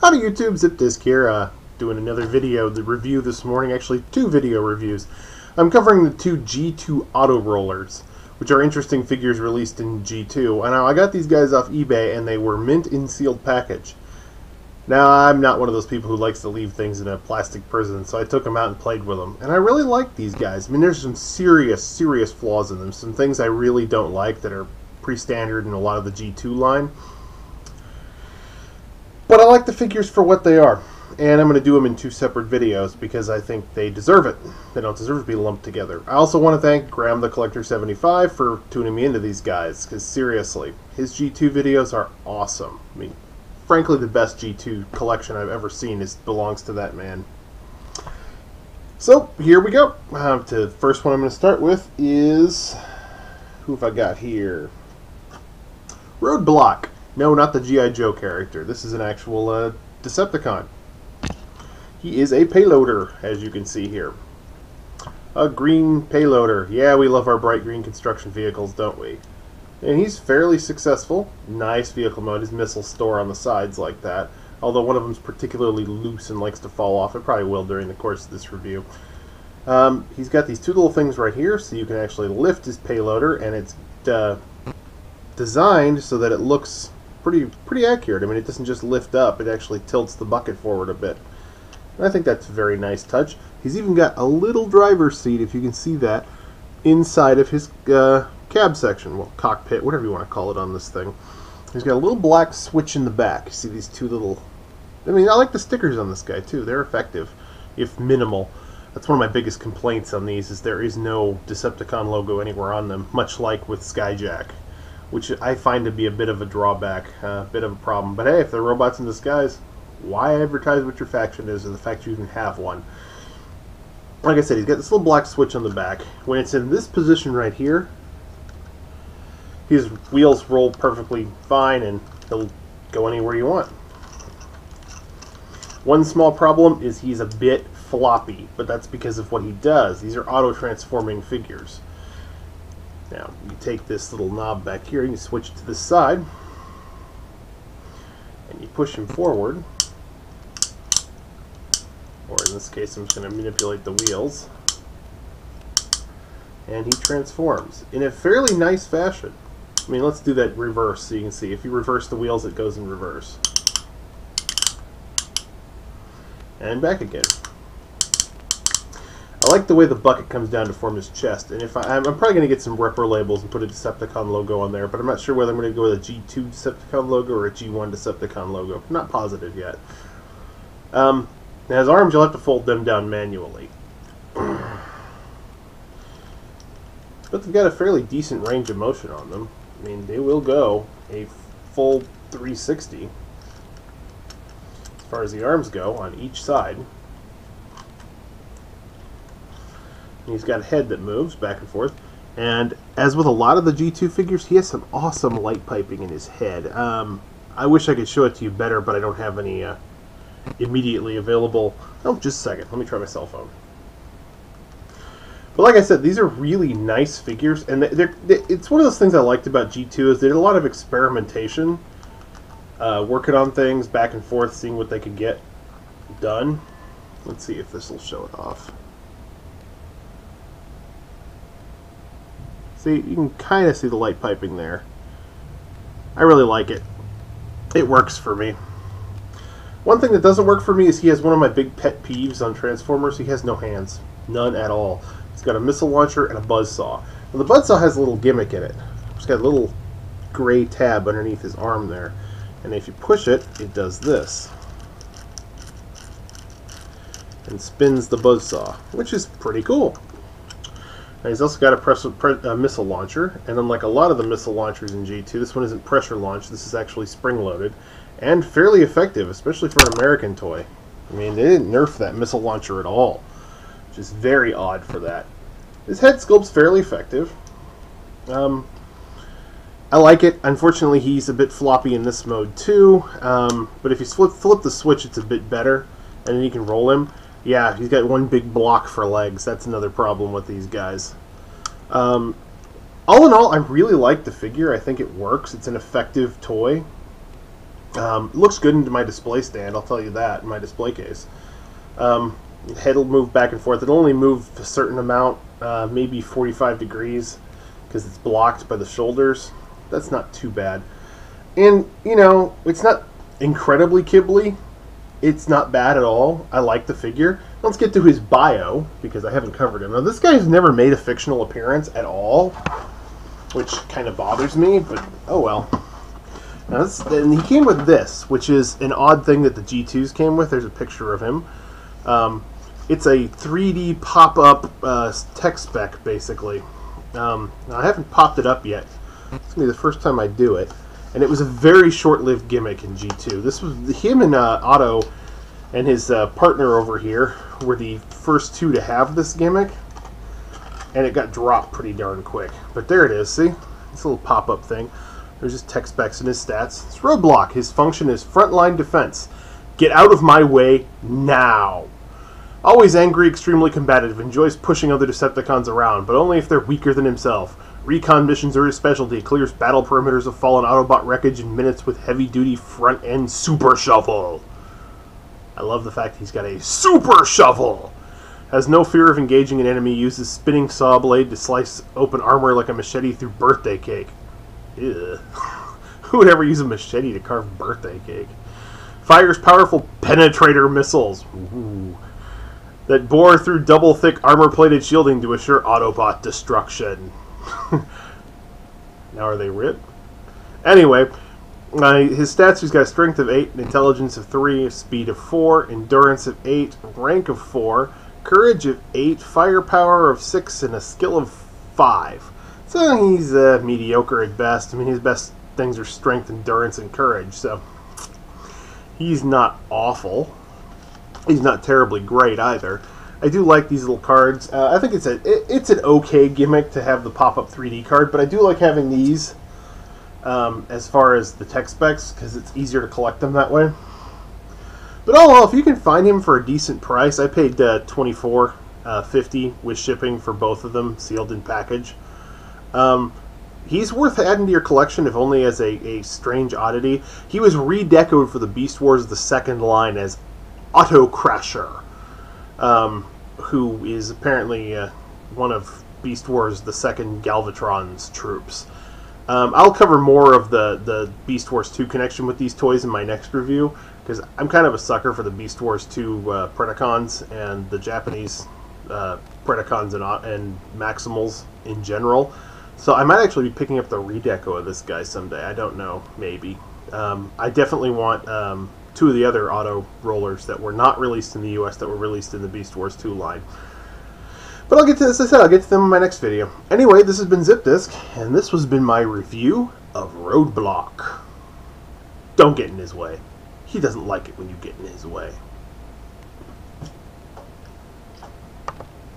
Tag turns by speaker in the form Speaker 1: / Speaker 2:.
Speaker 1: Howdy YouTube, Zipdisk here, doing another video, the review this morning, actually two video reviews. I'm covering the two G2 Autorollers, which are interesting figures released in G2. And I got these guys off eBay and they were mint in sealed package. Now, I'm not one of those people who likes to leave things in a plastic prison, so I took them out and played with them. And I really like these guys. I mean, there's some serious flaws in them. Some things I really don't like that are pretty standard in a lot of the G2 line. But I like the figures for what they are, and I'm going to do them in two separate videos because I think they deserve it. They don't deserve to be lumped together. I also want to thank Graham the Collector 75 for tuning me into these guys, because seriously, his G2 videos are awesome. I mean, frankly, the best G2 collection I've ever seen belongs to that man. So, here we go. The first one I'm going to start with is... who have I got here? Roadblock. No, not the G.I. Joe character. This is an actual Decepticon. He is a payloader, as you can see here. A green payloader. Yeah, we love our bright green construction vehicles, don't we? And he's fairly successful. Nice vehicle mode. His missiles store on the sides like that. Although one of them's particularly loose and likes to fall off. It probably will during the course of this review. He's got these two little things right here, so you can actually lift his payloader, and it's designed so that it looks pretty accurate. I mean, it doesn't just lift up, it actually tilts the bucket forward a bit. And I think that's a very nice touch. He's even got a little driver's seat, if you can see that, inside of his cab section. Well, cockpit, whatever you want to call it on this thing. He's got a little black switch in the back. You see these two little... I mean, I like the stickers on this guy, too. They're effective, if minimal. That's one of my biggest complaints on these, is there is no Decepticon logo anywhere on them, much like with Skyjack, which I find to be a bit of a drawback, a bit of a problem. But hey, if they're robots in disguise, why advertise what your faction is, or the fact you even have one? Like I said, he's got this little black switch on the back. When it's in this position right here, his wheels roll perfectly fine, and he'll go anywhere you want. One small problem is he's a bit floppy, but that's because of what he does. These are auto-transforming figures. Now, you take this little knob back here, and you switch it to the side, and you push him forward, or in this case I'm just going to manipulate the wheels, and he transforms in a fairly nice fashion. I mean, let's do that reverse so you can see. If you reverse the wheels, it goes in reverse. And back again. I like the way the bucket comes down to form his chest, and if I'm probably going to get some repro labels and put a Decepticon logo on there, but I'm not sure whether I'm going to go with a G2 Decepticon logo or a G1 Decepticon logo. I'm not positive yet. Now his arms, you'll have to fold them down manually. But they've got a fairly decent range of motion on them. I mean, they will go a full 360 as far as the arms go on each side. He's got a head that moves back and forth, and as with a lot of the G2 figures, he has some awesome light piping in his head. I wish I could show it to you better, but I don't have any immediately available. Oh, just a second. Let me try my cell phone. But like I said, these are really nice figures, and it's one of those things I liked about G2 is they did a lot of experimentation, working on things back and forth, seeing what they could get done. Let's see if this will show it off. See, you can kind of see the light piping there. I really like it. It works for me. One thing that doesn't work for me is he has one of my big pet peeves on Transformers. He has no hands. None at all. He's got a missile launcher and a buzzsaw. Well, the buzzsaw has a little gimmick in it. It's got a little gray tab underneath his arm there. And if you push it, it does this. And spins the buzzsaw, which is pretty cool. Now he's also got a missile launcher, and unlike a lot of the missile launchers in G2, this one isn't pressure launched, this is actually spring-loaded, and fairly effective, especially for an American toy. I mean, they didn't nerf that missile launcher at all, which is very odd for that. His head sculpt's fairly effective. I like it. Unfortunately, he's a bit floppy in this mode too, but if you flip the switch, it's a bit better, and then you can roll him. Yeah, he's got one big block for legs. That's another problem with these guys. All in all, I really like the figure. I think it works. It's an effective toy. It looks good into my display stand, I'll tell you that, in my display case. Head will move back and forth. It'll only move a certain amount, maybe 45 degrees, because it's blocked by the shoulders. That's not too bad. And, you know, it's not incredibly kibbly. It's not bad at all. I like the figure. Let's get to his bio, because I haven't covered him. Now, this guy has never made a fictional appearance at all, which kind of bothers me, but oh well. Now and he came with this, which is an odd thing that the G2s came with. There's a picture of him. It's a 3D pop-up tech spec, basically. Now, I haven't popped it up yet. It's going to be the first time I do it. And it was a very short-lived gimmick in G2. This was him and Otto and his partner over here were the first two to have this gimmick. And it got dropped pretty darn quick. But there it is, see? It's a little pop-up thing. There's his tech specs and his stats. It's Roadblock. His function is frontline defense. Get out of my way now. Always angry, extremely combative, enjoys pushing other Decepticons around, but only if they're weaker than himself. Recon missions are his specialty. Clears battle perimeters of fallen Autobot wreckage in minutes with heavy-duty front-end super shovel. I love the fact he's got a super shovel. Has no fear of engaging an enemy. Uses spinning saw blade to slice open armor like a machete through birthday cake. Ew. Who would ever use a machete to carve birthday cake? Fires powerful penetrator missiles. Ooh. That bore through double-thick armor-plated shielding to assure Autobot destruction. Now are they ripped? Anyway, his stats, he's got a strength of 8, an intelligence of 3, a speed of 4, endurance of 8, rank of 4, courage of 8, firepower of 6, and a skill of 5. So he's mediocre at best. I mean, his best things are strength, endurance, and courage, so he's not awful. He's not terribly great either. I do like these little cards. I think it's an okay gimmick to have the pop-up 3D card, but I do like having these as far as the tech specs, because it's easier to collect them that way. But oh well, if you can find him for a decent price, I paid $24.50 with shipping for both of them, sealed in package. He's worth adding to your collection, if only as a strange oddity. He was redecoed for the Beast Wars the second line as Auto Crasher, who is apparently one of Beast Wars the second Galvatron's troops. I'll cover more of the Beast Wars 2 connection with these toys in my next review, because I'm kind of a sucker for the Beast Wars 2 Predacons and the Japanese Predacons and Maximals in general. So I might actually be picking up the redeco of this guy someday. I don't know, maybe. I definitely want two of the other Autorollers that were not released in the US that were released in the Beast Wars 2 line. But I'll get to this, as I said, I'll get to them in my next video. Anyway, this has been Zipdisk, and this has been my review of Roadblock. Don't get in his way. He doesn't like it when you get in his way.